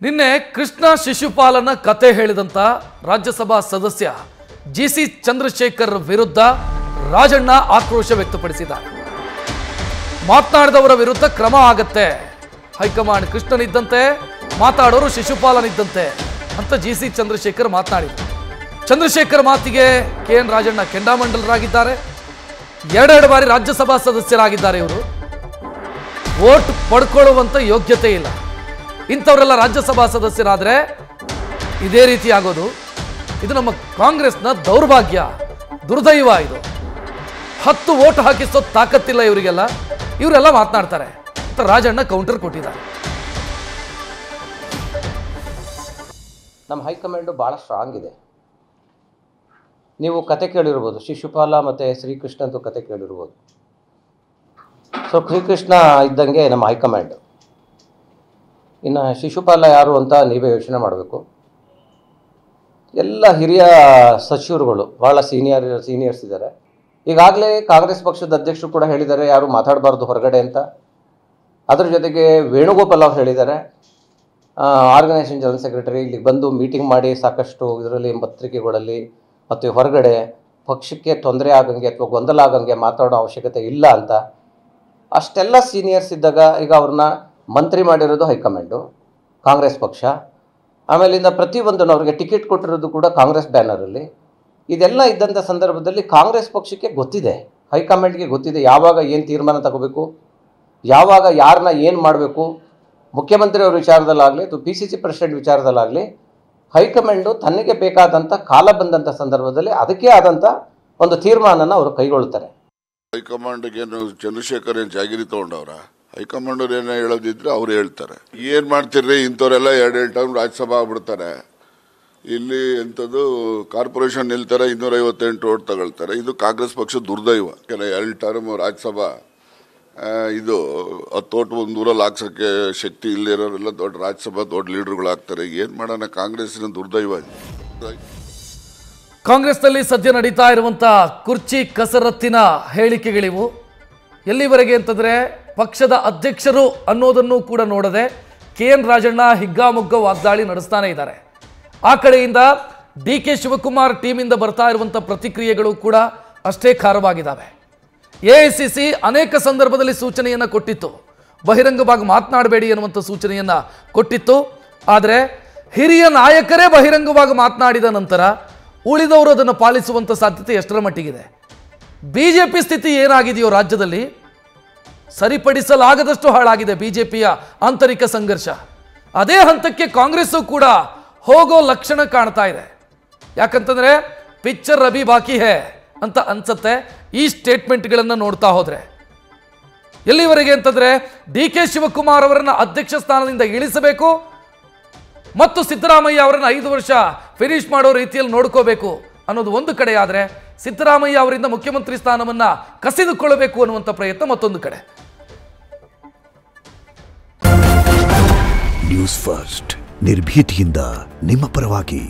ನಿನ್ನೆ ಕೃಷ್ಣ ಶಿಶುಪಾಲನ ಕತೆ ಹೇಳಿದಂತ ರಾಜ್ಯಸಭಾ ಸದಸ್ಯ ಜಿಸಿ ಚಂದ್ರಶೇಖರ್ ವಿರುದ್ಧ ರಾಜಣ್ಣ ಆಕ್ರೋಶ ವ್ಯಕ್ತಪಡಿಸಿದ್ದಾರೆ. ಮಾತನಾಡಿದವರ ವಿರುದ್ಧ ಕ್ರಮ ಆಗತ್ತೆ, ಹೈಕಮಾಂಡ್ ಕೃಷ್ಣನಿದ್ದಂತೆ ಮಾತಾಡೋರು ಶಿಶುಪಾಲನಿದ್ದಂತೆ ಅಂತ ಜಿಸಿ ಚಂದ್ರಶೇಖರ್ ಮಾತನಾಡಿದರು. ಚಂದ್ರಶೇಖರ್ ಮಾತಿಗೆ ಕೆಎನ್ ರಾಜಣ್ಣ ಕೆಂಡಾಮಂಡಲರಾಗಿದ್ದಾರೆ. ಎರಡೆರಡು ಬಾರಿ ರಾಜ್ಯಸಭಾ ಸದಸ್ಯರಾಗಿದ್ದಾರೆ. ಇವರು ವೋಟ್ ಪಡ್ಕೊಳ್ಳುವಂತ ಯೋಗ್ಯತೆ ಇಲ್ಲ. ಇಂಥವರೆಲ್ಲ ರಾಜ್ಯಸಭಾ ಸದಸ್ಯರಾದರೆ ಇದೇ ರೀತಿ ಆಗೋದು. ಇದು ನಮ್ಮ ಕಾಂಗ್ರೆಸ್ನ ದೌರ್ಭಾಗ್ಯ, ದುರ್ದೈವ. ಇದು 10 ವೋಟ್ ಹಾಕಿಸೋ ತಾಕತ್ತಿಲ್ಲ ಇವರಿಗೆಲ್ಲ, ಇವರೆಲ್ಲ ಮಾತನಾಡ್ತಾರೆ ಅಂತ ರಾಜಣ್ಣ ಕೌಂಟರ್ ಕೊಟ್ಟಿದ್ದಾರೆ. ನಮ್ಮ ಹೈಕಮಾಂಡು ಭಾಳ ಸ್ಟ್ರಾಂಗ್ ಇದೆ. ನೀವು ಕತೆ ಕೇಳಿರ್ಬೋದು, ಶಿಶುಪಾಲ ಮತ್ತು ಶ್ರೀಕೃಷ್ಣಂದು ಕತೆ ಕೇಳಿರ್ಬೋದು. ಸೊ ಶ್ರೀಕೃಷ್ಣ ಇದ್ದಂಗೆ ನಮ್ಮ ಹೈಕಮಾಂಡ್. ಇನ್ನು ಶಿಶುಪಾಲ ಯಾರು ಅಂತ ನೀವೇ ಯೋಚನೆ ಮಾಡಬೇಕು. ಎಲ್ಲ ಹಿರಿಯ ಸಚಿವರುಗಳು, ಭಾಳ ಸೀನಿಯರ್ಸ್ ಇದ್ದಾರೆ. ಈಗಾಗಲೇ ಕಾಂಗ್ರೆಸ್ ಪಕ್ಷದ ಅಧ್ಯಕ್ಷರು ಕೂಡ ಹೇಳಿದ್ದಾರೆ ಯಾರು ಮಾತಾಡಬಾರ್ದು ಹೊರಗಡೆ ಅಂತ. ಅದ್ರ ಜೊತೆಗೆ ವೇಣುಗೋಪಾಲ್ ಅವರು ಹೇಳಿದ್ದಾರೆ, ಆರ್ಗನೈಸೇಷನ್ ಜನರಲ್ ಸೆಕ್ರೆಟರಿ ಇಲ್ಲಿಗೆ ಬಂದು ಮೀಟಿಂಗ್ ಮಾಡಿ ಸಾಕಷ್ಟು ಇದರಲ್ಲಿ ಪತ್ರಿಕೆಗಳಲ್ಲಿ ಮತ್ತು ಹೊರಗಡೆ ಪಕ್ಷಕ್ಕೆ ತೊಂದರೆ ಆಗಂಗೆ ಅಥವಾ ಗೊಂದಲ ಆಗಂಗೆ ಮಾತಾಡೋ ಅವಶ್ಯಕತೆ ಇಲ್ಲ ಅಂತ. ಅಷ್ಟೆಲ್ಲ ಸೀನಿಯರ್ಸ್ ಇದ್ದಾಗ ಈಗ ಅವ್ರನ್ನ ಮಂತ್ರಿ ಮಾಡಿರೋದು ಹೈಕಮಾಂಡು, ಕಾಂಗ್ರೆಸ್ ಪಕ್ಷ. ಆಮೇಲಿಂದ ಪ್ರತಿಯೊಂದನ್ನು ಅವ್ರಿಗೆ ಟಿಕೆಟ್ ಕೊಟ್ಟಿರೋದು ಕೂಡ ಕಾಂಗ್ರೆಸ್ ಬ್ಯಾನರಲ್ಲಿ. ಇದೆಲ್ಲ ಇದ್ದಂಥ ಸಂದರ್ಭದಲ್ಲಿ ಕಾಂಗ್ರೆಸ್ ಪಕ್ಷಕ್ಕೆ ಗೊತ್ತಿದೆ, ಹೈಕಮಾಂಡ್ಗೆ ಗೊತ್ತಿದೆ ಯಾವಾಗ ಏನು ತೀರ್ಮಾನ ತಗೋಬೇಕು, ಯಾವಾಗ ಯಾರನ್ನ ಏನು ಮಾಡಬೇಕು. ಮುಖ್ಯಮಂತ್ರಿಯವ್ರ ವಿಚಾರದಲ್ಲಾಗಲಿ ಅಥವಾ PCC ಪ್ರೆಸಿಡೆಂಟ್ ವಿಚಾರದಲ್ಲಾಗಲಿ ಹೈಕಮಾಂಡು ತನಗೆ ಬೇಕಾದಂಥ ಕಾಲ ಬಂದಂಥ ಸಂದರ್ಭದಲ್ಲಿ ಅದಕ್ಕೆ ಆದಂಥ ಒಂದು ತೀರ್ಮಾನನ ಅವರು ಕೈಗೊಳ್ಳುತ್ತಾರೆ. ಹೈಕಮಾಂಡ್ಗೇನು ಚಂದ್ರಶೇಖರ್ ಏನು ಜಾಗಿರಿ ತೊಗೊಂಡವ್ರ? ಹೈಕಮಾಂಡ್ ಏನೋ ಹೇಳೋದಿದ್ರೆ ಅವ್ರು ಹೇಳ್ತಾರೆ. ಏನ್ ಮಾಡ್ತಿರ್ರಿ, ಇಂಥವ್ರೆಲ್ಲ 2 ಟರ್ಮ್ ರಾಜ್ಯಸಭಾ ಆಗ್ಬಿಡ್ತಾರೆ. ಇಲ್ಲಿ ಎಂಥದ್ದು ಕಾರ್ಪೊರೇಷನ್ ನಿಲ್ತಾರೆ, 258 ಓಟ್ ತಗೊಳ್ತಾರೆ. ಇದು ಕಾಂಗ್ರೆಸ್ ಪಕ್ಷ ದುರ್ದೈವ. 2 ಟರ್ಮ್ ರಾಜ್ಯಸಭಾ ಇದು 10 ಓಟ್ 100 ಹಾಕ್ಸಕ್ಕೆ ಶಕ್ತಿ ಇಲ್ಲಿರೋರೆಲ್ಲ ದೊಡ್ಡ ರಾಜ್ಯಸಭಾ ದೊಡ್ಡ ಲೀಡರ್ಗಳಾಗ್ತಾರೆ. ಏನ್ ಮಾಡೋಣ, ಕಾಂಗ್ರೆಸ್ಸಿನ ದುರ್ದೈವ. ಕಾಂಗ್ರೆಸ್ನಲ್ಲಿ ಸದ್ಯ ನಡೀತಾ ಇರುವಂತ ಕುರ್ಚಿ ಕಸರತ್ತಿನ ಹೇಳಿಕೆಗಳಿವು. ಎಲ್ಲಿವರೆಗೆ ಅಂತಂದ್ರೆ ಪಕ್ಷದ ಅಧ್ಯಕ್ಷರು ಅನ್ನೋದನ್ನು ಕೂಡ ನೋಡದೆ KN ರಾಜಣ್ಣ ಹಿಗ್ಗಾಮುಗ್ಗ ವಾಗ್ದಾಳಿ ನಡೆಸ್ತಾನೆ ಇದ್ದಾರೆ. ಆ ಕಡೆಯಿಂದ DK ಶಿವಕುಮಾರ್ ಟೀಮಿಂದ ಬರ್ತಾ ಇರುವಂಥ ಪ್ರತಿಕ್ರಿಯೆಗಳು ಕೂಡ ಅಷ್ಟೇ ಖಾರವಾಗಿದ್ದಾವೆ. AICC ಅನೇಕ ಸಂದರ್ಭದಲ್ಲಿ ಸೂಚನೆಯನ್ನು ಕೊಟ್ಟಿತ್ತು, ಬಹಿರಂಗವಾಗಿ ಮಾತನಾಡಬೇಡಿ ಅನ್ನುವಂಥ ಸೂಚನೆಯನ್ನು ಕೊಟ್ಟಿತ್ತು. ಆದರೆ ಹಿರಿಯ ನಾಯಕರೇ ಬಹಿರಂಗವಾಗಿ ಮಾತನಾಡಿದ ನಂತರ ಉಳಿದವರು ಅದನ್ನು ಪಾಲಿಸುವಂಥ ಸಾಧ್ಯತೆ ಎಷ್ಟರ ಮಟ್ಟಿಗಿದೆ? BJP ಸ್ಥಿತಿ ಏನಾಗಿದೆಯೋ ರಾಜ್ಯದಲ್ಲಿ ಸರಿಪಡಿಸಲಾಗದಷ್ಟು ಹಾಳಾಗಿದೆ. BJPಯ ಆಂತರಿಕ ಸಂಘರ್ಷ ಅದೇ ಹಂತಕ್ಕೆ ಕಾಂಗ್ರೆಸ್ಸು ಕೂಡ ಹೋಗೋ ಲಕ್ಷಣ ಕಾಣ್ತಾ ಇದೆ. ಯಾಕಂತಂದ್ರೆ ಪಿಕ್ಚರ್ ಅಭಿ ಬಾಕಿ ಹೇ ಅಂತ ಅನ್ಸುತ್ತೆ ಈ ಸ್ಟೇಟ್ಮೆಂಟ್ಗಳನ್ನು ನೋಡ್ತಾ ಹೋದ್ರೆ. ಎಲ್ಲಿವರೆಗೆ ಅಂತಂದ್ರೆ DK ಶಿವಕುಮಾರ್ ಅವರನ್ನ ಅಧ್ಯಕ್ಷ ಸ್ಥಾನದಿಂದ ಇಳಿಸಬೇಕು ಮತ್ತು ಸಿದ್ದರಾಮಯ್ಯ ಅವರನ್ನ 5 ವರ್ಷ ಫಿನಿಶ್ ಮಾಡೋ ರೀತಿಯಲ್ಲಿ ನೋಡ್ಕೋಬೇಕು ಅನ್ನೋದು ಒಂದು ಕಡೆ ಆದರೆ, ಸಿದ್ದರಾಮಯ್ಯ ಅವರಿಂದ ಮುಖ್ಯಮಂತ್ರಿ ಸ್ಥಾನವನ್ನ ಕಸಿದುಕೊಳ್ಳಬೇಕು ಅನ್ನುವಂಥ ಪ್ರಯತ್ನ ಮತ್ತೊಂದು ಕಡೆ. ನ್ಯೂಸ್ ಫಸ್ಟ್ ನಿರ್ಭೀತಿಯಿಂದ ನಿಮ್ಮ ಪರವಾಗಿ.